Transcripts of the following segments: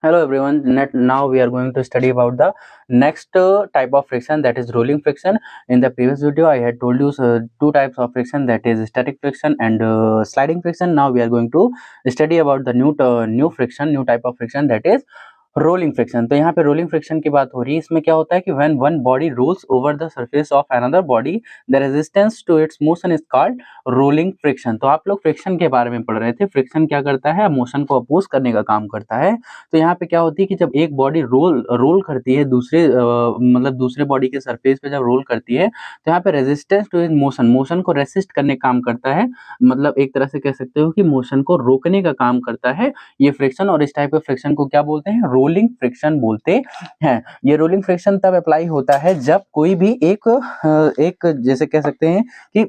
Hello everyone. Now we are going to study about the next type of friction, that is rolling friction. In the previous video, I had told you two types of friction, that is static friction and sliding friction. Now we are going to study about the new type of friction, that is rolling friction. तो यहाँ पे rolling friction की बात हो रही है। इसमें क्या होता है कि when one body rolls over the surface of another body, the resistance to its motion is called rolling friction. तो आप लोग फ्रिक्शन के बारे में पढ़ रहे थे। फ्रिक्शन क्या करता है? मोशन को अपोज करने का काम करता है। तो यहाँ पे क्या होती है कि जब एक बॉडी रोल करती है मतलब दूसरे बॉडी के सरफेस पे जब रोल करती है, तो यहाँ पे रेजिस्टेंस टू इज मोशन को रेसिस्ट करने का काम करता है। मतलब एक तरह से कह सकते हो कि मोशन को रोकने का काम करता है ये फ्रिक्शन। और इस टाइप ऑफ फ्रिक्शन को क्या बोलते हैं? रोलिंग फ्रिक्शन बोलते हैं। ये रोलिंग फ्रिक्शन तब अप्लाई होता है जब कोई भी एक जैसे कह सकते हैं कि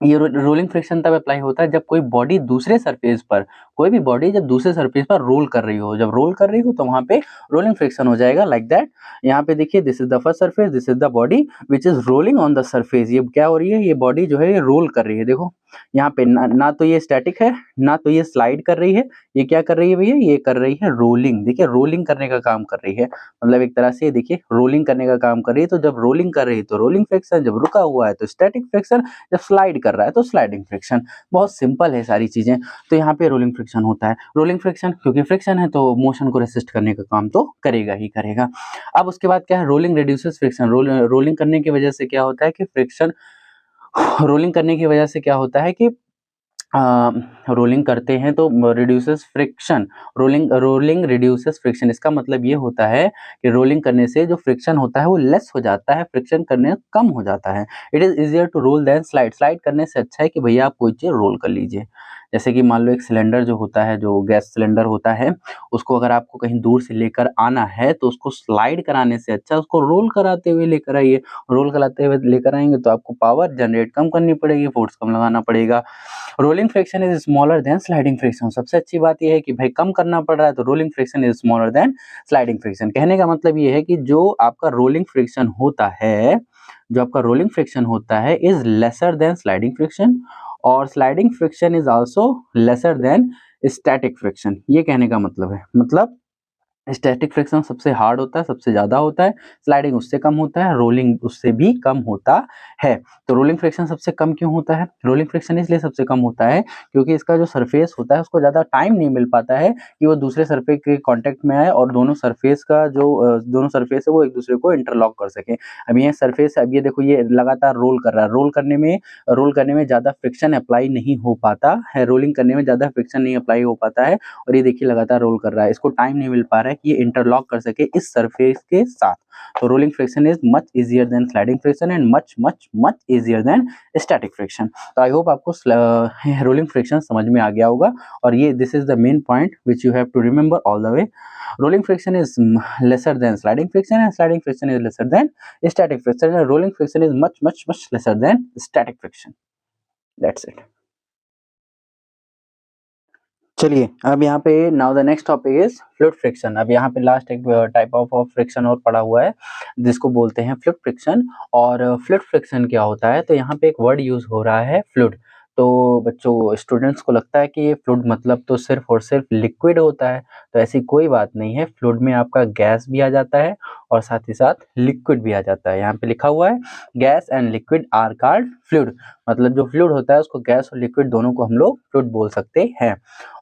ये रोलिंग फ्रिक्शन तब अप्लाई होता है जब कोई बॉडी दूसरे सरफेस पर, कोई भी बॉडी जब दूसरे सरफेस पर रोल कर रही हो, जब रोल कर रही हो तो वहां पे रोलिंग फ्रिक्शन हो जाएगा, लाइक दैट। यहाँ पे देखिए, this is the first surface, this is the body which is rolling on the surface. ये क्या हो रही है? ये बॉडी जो है ये रोल कर रही है। देखो यहाँ पे ना तो ये स्टैटिक है, ना तो ये स्लाइड कर रही है। ये क्या कर रही है भैया? ये कर रही है रोलिंग। देखिए, रोलिंग करने का काम कर रही है। मतलब एक तरह से देखिए, रोलिंग करने का काम कर रही है। तो जब रोलिंग कर रही है तो रोलिंग फ्रिक्शन, जब रुका हुआ है तो स्टैटिक फ्रिक्शन, जब स्लाइड कर रहा है तो स्लाइडिंग फ्रिक्शन। बहुत सिंपल है सारी चीजें। तो यहाँ पे रोलिंग फ्रिक्शन होता है। रोलिंग फ्रिक्शन क्योंकि फ्रिक्शन है तो मोशन को रेसिस्ट करने का काम तो करेगा ही करेगा। अब उसके बाद क्या है? Rolling reduces friction. रोलिंग करने की वजह से क्या होता है कि फ्रिक्शन, रोलिंग करने की वजह से क्या होता है कि रोलिंग करते हैं तो reduces friction. Rolling reduces friction, इसका मतलब ये होता है कि रोलिंग करने से जो फ्रिक्शन होता है वो लेस हो जाता है, फ्रिक्शन करने कम हो जाता है। It is easier to roll than slide. Slide करने से अच्छा है कि भैया आप कोई चीज रोल कर लीजिए। जैसे कि मान लो एक सिलेंडर जो होता है, जो गैस सिलेंडर होता है, उसको अगर आपको कहीं दूर से लेकर आना है तो उसको स्लाइड कराने से अच्छा उसको रोल कराते हुए लेकर आइए। रोल कराते हुए लेकर आएंगे तो आपको पावर जनरेट कम करनी पड़ेगी, फोर्स कम लगाना पड़ेगा। Rolling friction is smaller than sliding friction. सबसे अच्छी बात यह है कि भाई कम करना पड़ रहा है तो rolling friction is smaller than sliding friction. कहने का मतलब ये है कि जो आपका रोलिंग फ्रिक्शन होता है, जो आपका रोलिंग फ्रिक्शन होता है is lesser than sliding friction, और sliding friction is also lesser than static friction. ये कहने का मतलब है, मतलब स्टैटिक फ्रिक्शन सबसे हार्ड होता है, सबसे ज्यादा होता है। स्लाइडिंग उससे कम होता है, रोलिंग उससे भी कम होता है। तो रोलिंग फ्रिक्शन सबसे कम क्यों होता है? रोलिंग फ्रिक्शन इसलिए सबसे कम होता है क्योंकि इसका जो सरफेस होता है उसको ज्यादा टाइम नहीं मिल पाता है कि वो दूसरे सरफेस के कांटेक्ट में आए और दोनों सरफेस का जो दोनों सरफेस है वो एक दूसरे को इंटरलॉक कर सके। अब ये सरफेस, अब ये देखो, ये लगातार रोल कर रहा है। रोल करने में ज्यादा फ्रिक्शन अप्लाई नहीं हो पाता है, रोलिंग करने में ज्यादा फ्रिक्शन नहीं अप्लाई हो पाता है। और ये देखिए लगातार रोल कर रहा है, इसको टाइम नहीं मिल पा रहा है कि ये इंटरलॉक कर सके इस सरफेस के साथ। तो rolling friction is much easier than sliding friction and much much much easier than static friction. तो आई होप आपको रोलिंग फ्रिक्शन समझ में आ गया होगा। और ये this is the main point which you have to remember all the way. Rolling friction is lesser than sliding friction and sliding friction is lesser than static friction and rolling friction is much much much lesser than static friction. That's it. चलिए, अब यहाँ पे now the next topic is fluid friction. अब यहाँ पे last एक type of friction और पड़ा हुआ है जिसको बोलते हैं फ्लूइड फ्रिक्शन। और फ्लूइड फ्रिक्शन क्या होता है? तो यहाँ पे एक वर्ड यूज हो रहा है, फ्लूइड। तो बच्चों, स्टूडेंट्स को लगता है कि ये फ्लूइड मतलब तो सिर्फ और सिर्फ लिक्विड होता है। तो ऐसी कोई बात नहीं है। फ्लूइड में आपका गैस भी आ जाता है और साथ ही साथ लिक्विड भी आ जाता है। यहाँ पे लिखा हुआ है, gas and liquid are called fluid. मतलब जो फ्लूइड होता है उसको गैस और लिक्विड दोनों को हम लोग फ्लूइड बोल सकते हैं।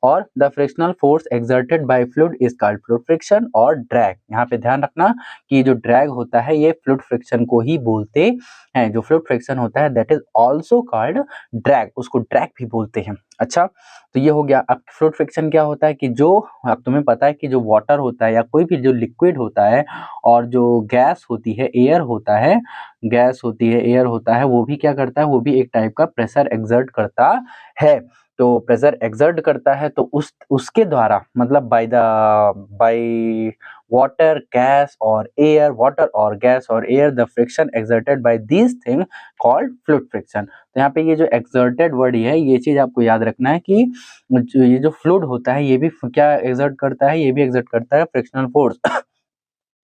और the frictional force exerted by fluid is called fluid friction और ड्रैग। यहाँ पे ध्यान रखना कि जो ड्रैग होता है ये फ्लूइड फ्रिक्शन को ही बोलते हैं। जो फ्लूइड फ्रिक्शन होता है that is also called drag, उसको ड्रैग भी बोलते हैं। अच्छा, तो ये हो गया। अब फ्लूइड फ्रिक्शन क्या होता है कि जो, अब तुम्हें पता है कि जो वाटर होता है या कोई भी जो लिक्विड होता है और जो गैस होती है, एयर होता है, गैस होती है, एयर होता है, वो भी क्या करता है? वो भी एक टाइप का प्रेशर एक्सर्ट करता है। तो प्रेशर एक्सर्ट करता है तो उसके द्वारा, मतलब बाय वाटर, गैस और एयर, वाटर और गैस और air, the friction exerted by these thing called fluid friction. तो यहाँ पे ये जो एक्सर्टेड वर्ड है, ये चीज आपको याद रखना है कि ये जो फ्लूइड होता है ये भी क्या एक्सर्ट करता है? ये भी एक्सर्ट करता है फ्रिक्शनल फोर्स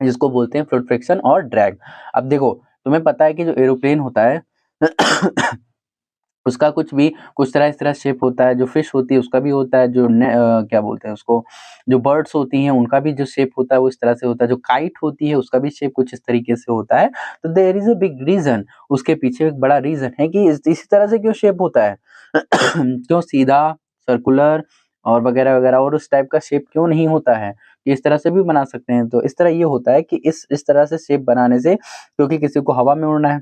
जिसको बोलते हैं फ्लूइड फ्रिक्शन और ड्रैग। अब देखो, तुम्हें पता है कि जो एरोप्लेन होता है उसका कुछ तरह इस तरह शेप होता है, जो फिश होती है उसका भी होता है, जो क्या बोलते हैं उसको, जो बर्ड्स होती हैं उनका भी जो शेप होता है वो इस तरह से होता है, जो काइट होती है उसका भी शेप कुछ इस तरीके से होता है। तो there is a big reason, उसके पीछे एक बड़ा रीज़न है कि इसी तरह से क्यों शेप होता है। क्यों सीधा, सर्कुलर और वगैरह-वगैरह, और उस टाइप का शेप क्यों नहीं होता है, कि इस तरह से भी बना सकते हैं। तो इस तरह ये होता है कि इस तरह से शेप बनाने से, क्योंकि किसी को हवा में उड़ना है,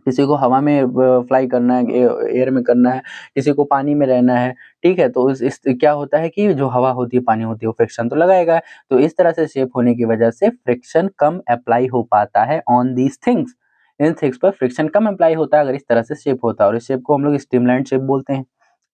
किसी को हवा में फ्लाई करना है, एयर में करना है, किसी को पानी में रहना है, ठीक है? तो इस क्या होता है कि जो हवा होती है, पानी होती है, वो फ्रिक्शन तो लगाएगा। तो इस तरह से शेप होने की वजह से फ्रिक्शन कम अप्लाई हो पाता है on these things. In things पर फ्रिक्शन कम अप्लाई होता है अगर इस तरह से शेप होता है, और इस शेप को हम लोग स्ट्रीमलाइन शेप बोलते हैं।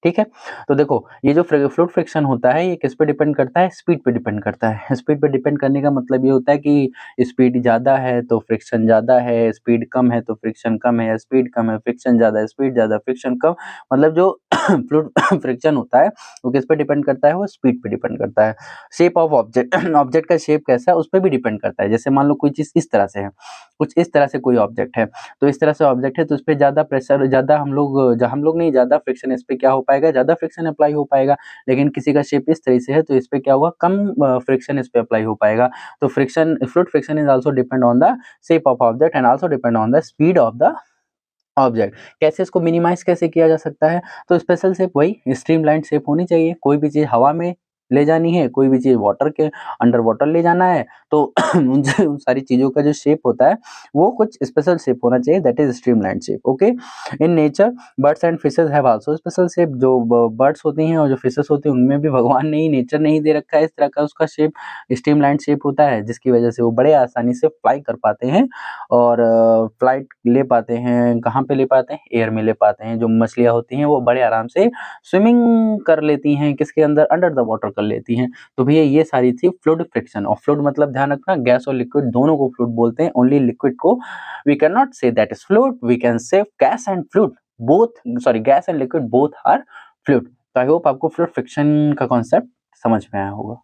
ठीक है? तो देखो, ये जो फ्लूइड फ्रिक्शन होता है, ये किस पे डिपेंड करता है? स्पीड पे डिपेंड करता है। स्पीड पे डिपेंड करने का मतलब ये होता है कि स्पीड ज़्यादा है तो फ्रिक्शन ज़्यादा है, स्पीड कम है तो फ्रिक्शन कम है, स्पीड कम है, फ्रिक्शन ज़्यादा है, स्पीड ज़्यादा, फ्रिक्शन कम। मतलब जो फ्लूइड फ्रिक्शन होता है, वो किस पे डिपेंड करता है? वो स्पीड पे डिपेंड करता है। शेप ऑफ ऑब्जेक्ट, ऑब्जेक्ट का शेप कैसा है, उस पे भी डिपेंड करता है। जैसे मान लो कोई चीज़ इस तरह से है, कुछ इस तरह से कोई ऑब्जेक्ट है, तो इस तरह से ऑब्जेक्ट है तो उसपे ज़्यादा प्रेशर, ज़्यादा हम लोग नहीं, ज़्यादा फ्रिक्शन इस पे क्या हो पाएगा? ज़्यादा फ्रिक्शन अप्लाई हो पाएगा। लेकिन किसी का शेप इस तरह से है तो इस पे क्या होगा? कम फ्रिक्शन इस पे अप्लाई हो पाएगा। तो fluid friction is also depend on the shape of object and also depend on the speed of the object. कैसे इसको मिनिमाइज़ कैसे किया जा सकता है? तो स्पेशल शेप वही स्ट्रीमलाइन शेप होनी चाहिए। कोई भी चीज़ हवा में ले जानी है, कोई भी चीज़ वाटर के अंडर वाटर ले जाना है, तो उन सारी चीज़ों का जो शेप होता है, वो कुछ स्पेशल शेप होना चाहिए, that is streamline shape, okay? In nature birds and fishes have also special shape. जो बर्ड्स होती हैं और जो फिशेज़ होती हैं, उनमें भी भगवान ने ही, नेचर ने ही दे रखा है इस तरह का उसका शेप, स्ट्रीमलाइन शेप होता है, जिसकी वजह से वो बड़े आसानी से फ्लाई कर पाते हैं और फ्लाइट ले पाते हैं। कहाँ पे ले पाते हैं? एयर में ले पाते हैं। जो मछलियाँ होती हैं वो बड़े आराम से स्विमिंग कर लेती हैं, किसके अंदर? अंडर द वाटर कर लेती हैं। तो भैया ये सारी थी फ्लूइड फ्रिक्शन। और फ्लूइड मतलब ध्यान रखना, गैस और लिक्विड दोनों को फ्लूइड बोलते हैं। ओनली लिक्विड को we can not say that is fluid, we can say gas and fluid both, sorry gas and liquid both are fluid. तो आई होप आपको फ्लूइड फ्रिक्शन का कॉन्सेप्ट समझ में आया होगा।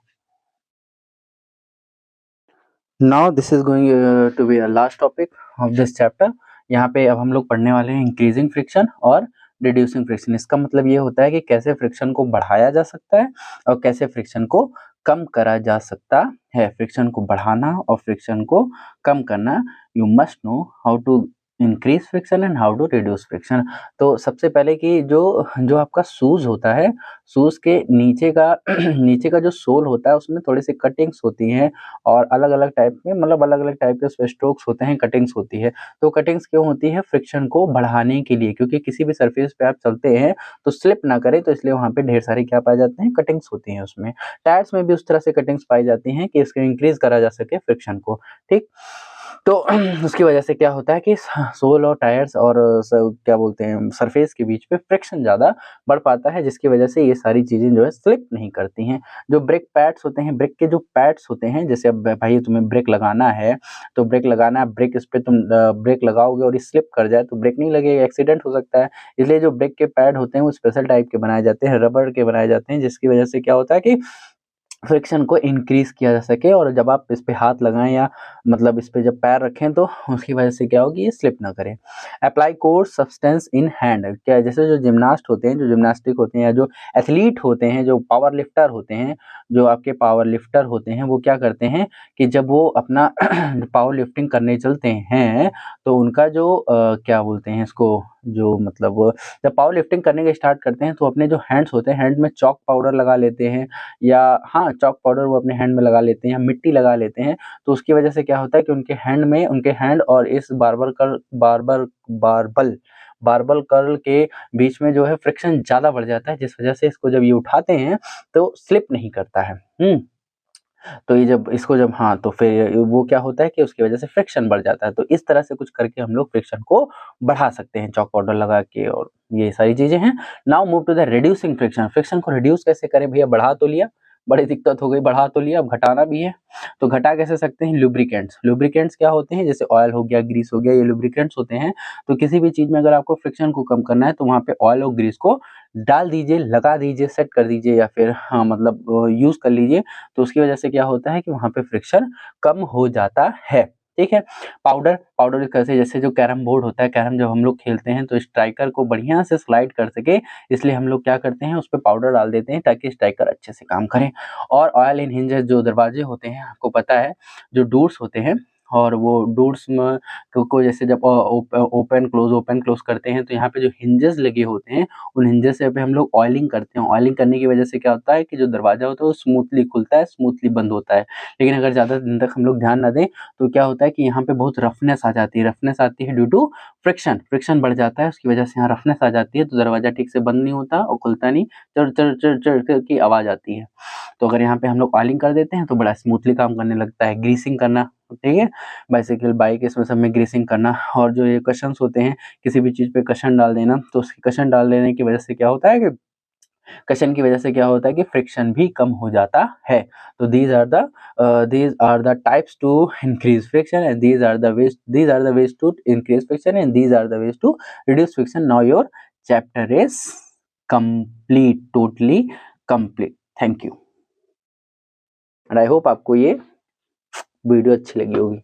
Now this is going to be last topic of this chapter. यहाँ पे अब हम लोग पढ़ने वाले हैं इंक्रीजिंग फ्रिक्शन और रिड्यूसिंग फ्रिक्शन। इसका मतलब ये होता है कि कैसे फ्रिक्शन को बढ़ाया जा सकता है और कैसे फ्रिक्शन को कम करा जा सकता है। फ्रिक्शन को बढ़ाना और फ्रिक्शन को कम करना, you must know how to increase friction and how to reduce friction. तो सबसे पहले कि जो जो आपका शूज़ होता है, शूज़ के नीचे का नीचे का जो सोल होता है उसमें थोड़ी सी कटिंग्स होती हैं और अलग-अलग टाइप के, मतलब अलग-अलग टाइप के उसमें स्ट्रोक्स होते हैं, कटिंग्स होती है। तो कटिंग्स क्यों होती है? फ्रिक्शन को बढ़ाने के लिए, क्योंकि किसी भी सरफेस पे आप चलते हैं तो स्लिप ना करे, तो इसलिए वहाँ पे ढेर सारे क्या पाए जाते हैं? कटिंग्स होती हैं उसमें। टायर्स में भी उस तरह से कटिंग्स पाई जाती हैं कि इसको इंक्रीज़ करा जा सके फ्रिक्शन को, ठीक? तो उसकी वजह से क्या होता है कि सोल और टायर्स और क्या बोलते हैं, सरफेस के बीच पे फ्रिक्शन ज़्यादा बढ़ पाता है, जिसकी वजह से ये सारी चीज़ें जो है स्लिप नहीं करती हैं। जो ब्रेक पैड्स होते हैं, ब्रेक के जो पैड्स होते हैं, जैसे अब भाई तुम्हें ब्रेक लगाना है, तो ब्रेक लगाना है, ब्रेक इस पे तुम ब्रेक लगाओगे और ये स्लिप कर जाए तो ब्रेक नहीं लगेगा, एक्सीडेंट हो सकता है। इसलिए जो ब्रेक के पैड होते हैं वो स्पेशल टाइप के बनाए जाते हैं, रबड़ के बनाए जाते हैं, जिसकी वजह से क्या होता है कि फ्रिक्शन को इंक्रीज़ किया जा सके, और जब आप इस पे हाथ लगाएँ या मतलब इस पे जब पैर रखें तो उसकी वजह से क्या होगी, ये स्लिप ना करे। Apply course substance in hand, क्या जैसे जो जिम्नास्ट होते हैं, जो जिम्नास्टिक होते हैं या जो एथलीट होते हैं, जो पावर लिफ्टर होते हैं, जो आपके पावर लिफ्टर होते हैं, वो क्या करते हैं कि जब वो अपना पावर लिफ्टिंग करने चलते हैं, तो उनका जो क्या बोलते हैं इसको, जो मतलब जब पावर लिफ्टिंग करने का स्टार्ट करते हैं तो अपने जो हैंड्स होते हैं, हैंड में चॉक पाउडर लगा लेते हैं, या हाँ, चॉक पाउडर वो अपने हैंड में लगा लेते हैं या मिट्टी लगा लेते हैं। तो उसकी वजह से क्या होता है कि उनके हैंड और इस बारबल कर्ल के बीच में जो है फ्रिक्शन ज़्यादा बढ़ जाता है, जिस वजह से इसको जब ये उठाते हैं तो स्लिप नहीं करता है। तो ये जब इसको जब हाँ, तो फिर वो क्या होता है कि उसकी वजह से फ्रिक्शन बढ़ जाता है। तो इस तरह से कुछ करके हम लोग फ्रिक्शन को बढ़ा सकते हैं, चॉक पाउडर लगा के, और ये सारी चीज़ें हैं। Now move to the reducing friction. Friction को रिड्यूस कैसे करें भैया? बढ़ा तो लिया, बड़ी दिक्कत हो गई, बढ़ा तो लिया, अब घटाना भी है। तो घटा कैसे सकते हैं? लुब्रिकेंट्स। लुब्रिकेंट्स क्या होते हैं? जैसे ऑयल हो गया, ग्रीस हो गया, ये लुब्रिकेंट्स होते हैं। तो किसी भी चीज़ में अगर आपको फ्रिक्शन को कम करना है तो वहाँ पे ऑयल और ग्रीस को डाल दीजिए, लगा दीजिए, सेट कर दीजिए, या फिर हाँ, मतलब यूज़ कर लीजिए। तो उसकी वजह से क्या होता है कि वहाँ पे फ्रिक्शन कम हो जाता है। ठीक है। पाउडर कैसे, जैसे जो कैरम बोर्ड होता है, कैरम जब हम लोग खेलते हैं तो स्ट्राइकर को बढ़िया से स्लाइड कर सके, इसलिए हम लोग क्या करते हैं, उस पर पाउडर डाल देते हैं ताकि स्ट्राइकर अच्छे से काम करे। और ऑयल इन हिंजेस जो दरवाजे होते हैं, आपको पता है जो डोर्स होते हैं, और वो डोर्स में को जैसे जब ओपन क्लोज करते हैं तो यहाँ पे जो हिंजेस लगे होते हैं, उन हिंजेस पे हम लोग ऑयलिंग करते हैं। ऑयलिंग करने की वजह से क्या होता है कि जो दरवाजा होता है वो स्मूथली खुलता है, स्मूथली बंद होता है। लेकिन अगर ज़्यादा दिन तक हम लोग ध्यान ना दें तो क्या होता है कि यहाँ पे बहुत रफनेस आ जाती है। रफनेस आती है ड्यू टू फ्रिक्शन बढ़ जाता है, उसकी वजह से यहाँ रफनेस आ जाती है, तो दरवाजा ठीक से बंद नहीं होता और खुलता नहीं, चढ़ चढ़ चढ़ चढ़ की आवाज़ आती है। तो अगर यहाँ पे हम लोग ऑयलिंग कर देते हैं तो बड़ा स्मूथली काम करने लगता है। ग्रीसिंग करना, ठीक है, बाइसाइकिल, बाइक, इसमें सब में ग्रीसिंग करना। और जो ये कशंस होते हैं, किसी भी चीज़ पे कशन डाल देना, तो उसकी कशन डाल देने की वजह से क्या होता है कि कशन की वजह से क्या होता है कि फ्रिक्शन भी कम हो जाता है। तो these are the types to increase friction, and these are the ways to increase friction, and these are the ways to reduce friction. Now your chapter is complete, totally complete. Thank you, and I hope आपको ये video अच्छी लगी होगी।